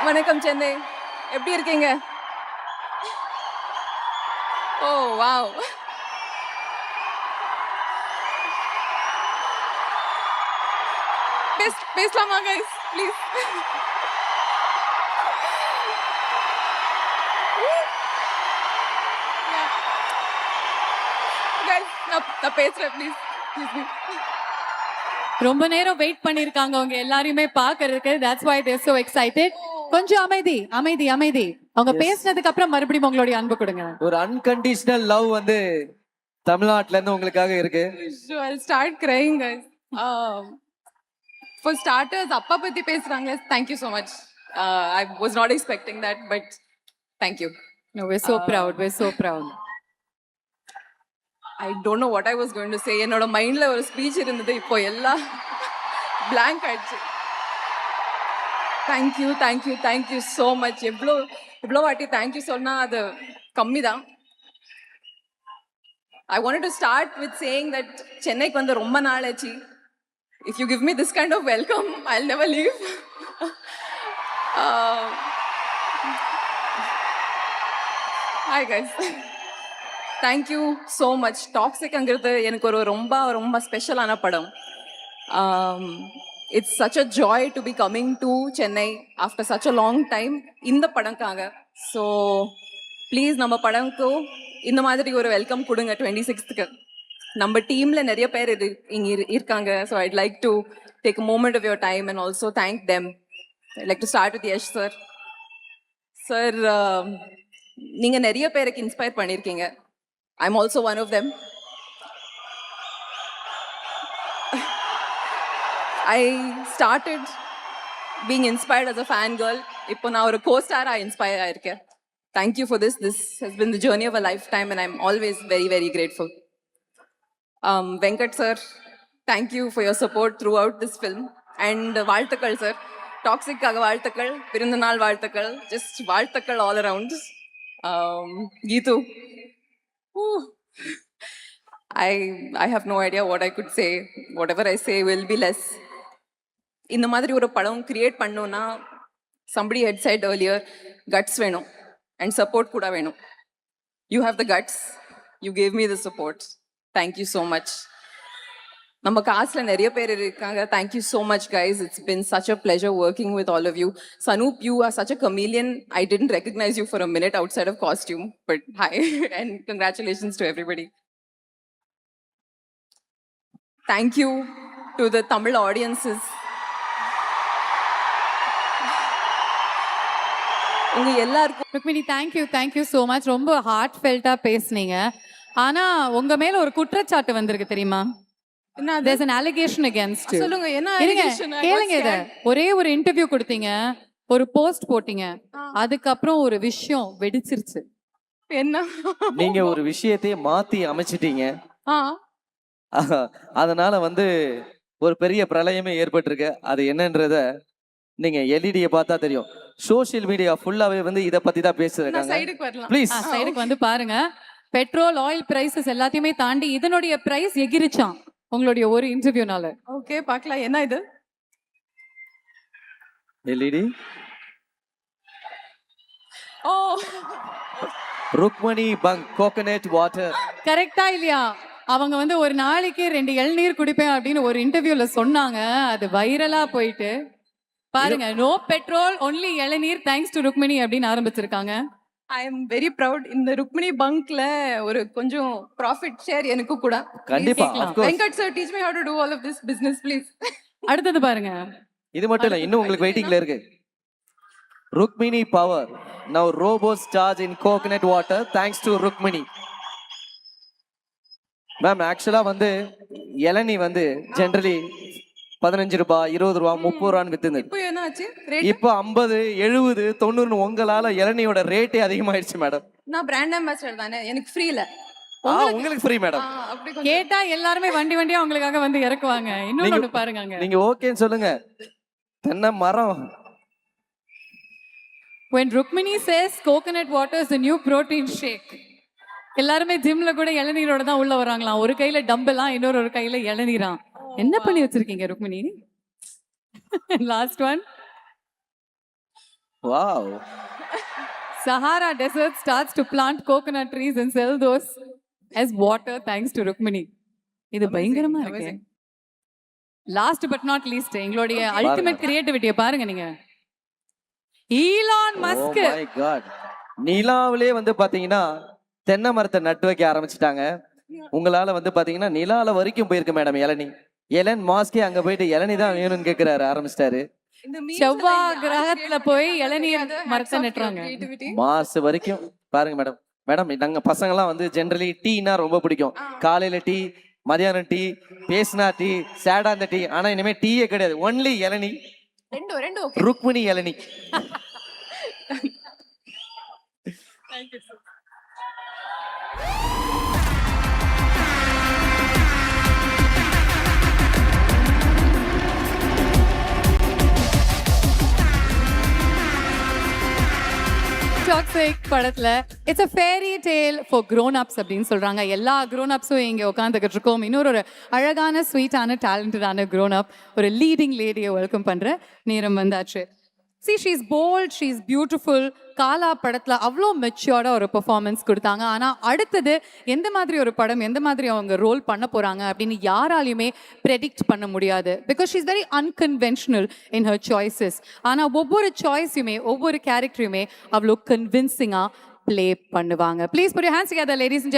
வணக்கம் சென்னை, எப்படி இருக்கீங்க? ஓ வாவ். பேசலாமா கைஸ் ப்ளீஸ்? நான் பேசுறேன் ப்ளீஸ். ரொம்ப நேரம் வெயிட் பண்ணிருக்காங்க அவங்க எல்லாரையுமே பாக்குறதுக்கு. That's why they're so excited. கொஞ்சம் அமைதி அமைதி அமைதி. அவங்க பேசினதுக்கு அப்புறம் மறுபடியும் உங்களுடைய அன்பு கொடுங்க. ஒரு அன்கண்டிஷனல் லவ் வந்து தமிழ்நாட்டுல இருந்து உங்களுக்காக இருக்கு. So I'll start crying guys. For starters, அப்பா பத்தி பேசுறாங்க. Thank you so much. I was not expecting that, but thank you. No, we're so proud. We're so proud. I don't know what I was going to say. என்னோட மைண்ட்ல ஒரு speech இருந்தது, இப்போ எல்லாம் blank ஆயிடுச்சு. Thank you thank you thank you so much. எவ்வளோ வாட்டி thank you சொன்னா அது கம்மி தான். I wanted to start with saying that சென்னைக்கு வந்து ரொம்ப நாள் ஆச்சு. If you give me this kind of welcome, I'll never leave. Hi guys. Thank you so much. டாக்ஸிக்ங்கிறது எனக்கு ஒரு ரொம்ப ரொம்ப ஸ்பெஷலான படம். It's such a joy to be coming to Chennai after such a long time இந்த படம்காக. So please நம்ம படம்க்கு இந்த மாதிரி ஒரு வெல்கம் கொடுங்க 26th. நம்ம டீம்ல நிறைய பேர் இங்க இருக்காங்க. So I'd like to take a moment of your time and also thank them. I'd like to start with Yash sir. Sir, நீங்க நிறைய பேருக்கு இன்ஸ்பயர் பண்ணியிருக்கீங்க. I'm also one of them. I started being inspired as a fangirl. இப்போ நான் ஒரு co-star inspire ஆயிருக்கேன். Thank you for this. This has been the journey of a lifetime and I'm always very, very grateful. Venkat sir, thank you for your support throughout this film. And வாழ்த்துக்கள் sir. டாக்ஸிக்காக வாழ்த்துக்கள், பிறந்தநாள் வாழ்த்துக்கள், just வாழ்த்துக்கள் all around. Geetu. I have no idea what I could say. Whatever I say will be less. இந்த மாதிரி ஒரு படம் create பண்ணோம்னா somebody had said earlier, guts வேணும் and support கூட வேணும். You have the guts. You gave me the support. Thank you so much. நம்ம காஸ்ட்ல நிறைய பேர் இருக்காங்க. Thank you so much guys. It's been such a pleasure working with all of you. Sanoop, you are such a chameleon. I didn't recognize you for a minute outside of costume, but hi and congratulations to everybody. Thank you to the Tamil audiences. உங்க எல்லாருக்கும் Rukmini, thank you so much. ரொம்ப heart ஃபெல்ட்டா பேசுனீங்க. ஆனா உங்க மேல ஒரு குற்றச்சாட்டு வந்திருக்கு தெரியுமா? There's an allegation against you. சொல்லுங்க, என்ன இருங்க, allegation? கேளுங்க இத. ஒரே ஒரு இன்டர்வியூ கொடுத்தீங்க, ஒரு போஸ்ட் போட்டீங்க, அதுக்கப்புறம் ஒரு விஷயம் வெடிச்சிருச்சு. என்ன? நீங்க ஒரு விஷயத்தையே மாத்தி அமைச்சிட்டீங்க. ஆ அதனால வந்து ஒரு பெரிய பிரளயமே ஏற்பட்டிருக்கு. அது என்னன்றத நீங்க எல்இடியை பார்த்தா தெரியும். சோசியல் மீடியா ஃபுல்லாவே வந்து இத பத்தி தான் நான் பேசிருக்காங்க. சைடுக்கு வரலாம். ப்ளீஸ் சைடுக்கு வந்து பாருங்க. பெட்ரோல், ஆயில் பிரைசஸ் எல்லாத்தையுமே தாண்டி இதனுடைய பிரைஸ் எகிரிச்சான் உங்களுடைய ஒரு இன்டர்வியூனால. ஓகே, பார்க்கலாம். என்ன இது? எல்இடி ஓ ருக்மணி பங்க் கோகனட் வாட்டர். கரெக்டா இல்லையா? அவங்க வந்து ஒரு நாளைக்கு 2 இளநீர் குடிப்பேன் அப்படின்னு ஒரு இன்டர்வியூல சொன்னாங்க. அது வைரலா போயிட்டு பாருங்க, நோ பெட்ரோல் ஒன்லி இளநீர் தேங்க்ஸ் டு ருக்மிணி அப்படின்னு ஆரம்பிச்சிருக்காங்க. I am very proud. இந்த ருக்மிணி பங்க்ல ஒரு கொஞ்சம் ப்ராஃபிட் ஷேர் எனக்கு கூட. கண்டிப்பா, of course. Venkat sir, teach me how to do all of this business please. அடுத்தது பாருங்க. இது மட்டும் இல்ல, இன்னும் உங்களுக்கு வெயிட்டிங்ல இருக்கு. Rukmini power. Now robots charge in coconut water thanks to Rukmini. Ma'am, ஆக்சுவலா வந்து இளநீ வந்து ஜெனரலி 15 ரூபாய், 20 ரூபாய், 30 ரூபான்னு வித்துது. இப்போ என்ன ஆச்சு ரேட்? இப்போ 50, 70, 90 உங்களால இளநியோட ரேட்டே அதிகமாயிடுச்சு மேடம். நான் பிராண்ட் அம்பாசிடர் தானே, எனக்கு ஃப்ரீல. உங்களுக்கு ஃப்ரீ மேடம். அப்படி கொஞ்சம் கேட்டா எல்லாருமே வண்டி வண்டியா உங்களுக்காக வந்து இறக்குவாங்க. இன்னொன்னு பாருங்க அங்க. நீங்க ஓகேன்னு சொல்லுங்க. தென்னை மரம். When Rukmini says coconut water is the new protein shake. எல்லாருமே ஜிம்ல கூட இளநீரோட தான் உள்ள வராங்களாம். ஒரு கையில டம்பெல்லாம், இன்னொரு கையில இளநீரா. என்ன பண்ணி வச்சிருக்கீங்க Rukmini? Last one. Wow. Sahara Desert starts to plant coconut trees and sell those as water thanks to Rukmini. இது பயங்கரமா இருக்கு. amazing. Last but not least எங்களுடைய அல்டிமேட் கிரியேட்டிவிட்டியை பாருங்க நீங்க. Elon Musk my god. நிலாவிலே வந்து பாத்தீங்கன்னா தென்னை மரத்தை நட்டு வைக்க ஆரம்பிச்சிட்டாங்க. உங்களால வந்து பாத்தீங்கன்னா நிலால வரைக்கும் போயிருக்கு மேடம் இளநி. எலன் மாஸ்கே அங்க போயிட்டு இளநி தான் வேணும்னு கேக்குறாரு, ஆரம்பிச்சிட்டாரு. இந்த memes செவ்வாய் எல்லாம் யார் கிரகத்துல create போய் பண்ணி இளநீர் அதை hats மரத்தை off to your நட்டுறாங்க. creativity. Mass வரைக்கும் பாருங்க மேடம். மேடம் நாங்க பசங்கெல்லாம் வந்து ஜென்ரலி டீனா ரொம்ப பிடிக்கும். காலையில டீ, மதியானம் டீ, பேசினா டீ, சேடா அந்த டீ. ஆனா இனிமே டீயே கிடையாது, ஒன்லி இளநி. ரெண்டு ஓகே. ருக்மிணி இளநி. டாக்ஸிக் படத்துல it's a fairy tale for grown ups அப்படின்னு சொல்றாங்க. எல்லா grown upஸும் இங்க உட்காந்துக்கிட்டு இருக்கோம். இன்னொரு அழகான ஸ்வீட்டான டேலண்டடான grown up ஒரு லீடிங் லேடியை வெல்கம் பண்ற நேரம் வந்தாச்சு. See, she's bold, she's beautiful. காலா படத்துல அவ்வளோ மெச்சூர்டா ஒரு பெர்ஃபார்மன்ஸ் கொடுத்தாங்க. ஆனா அடுத்தது எந்த மாதிரி ஒரு படம், எந்த மாதிரி அவங்க ரோல் பண்ண போறாங்க அப்படின்னு யாராலையுமே ப்ரெடிக்ட் பண்ண முடியாது. Because she is very unconventional in her choices. ஆனா ஒவ்வொரு சாய்ஸுமே ஒவ்வொரு கேரக்டரையுமே அவ்வளோ கன்வின்சிங்கா ப்ளே பண்ணுவாங்க. Please put your hands together ladies and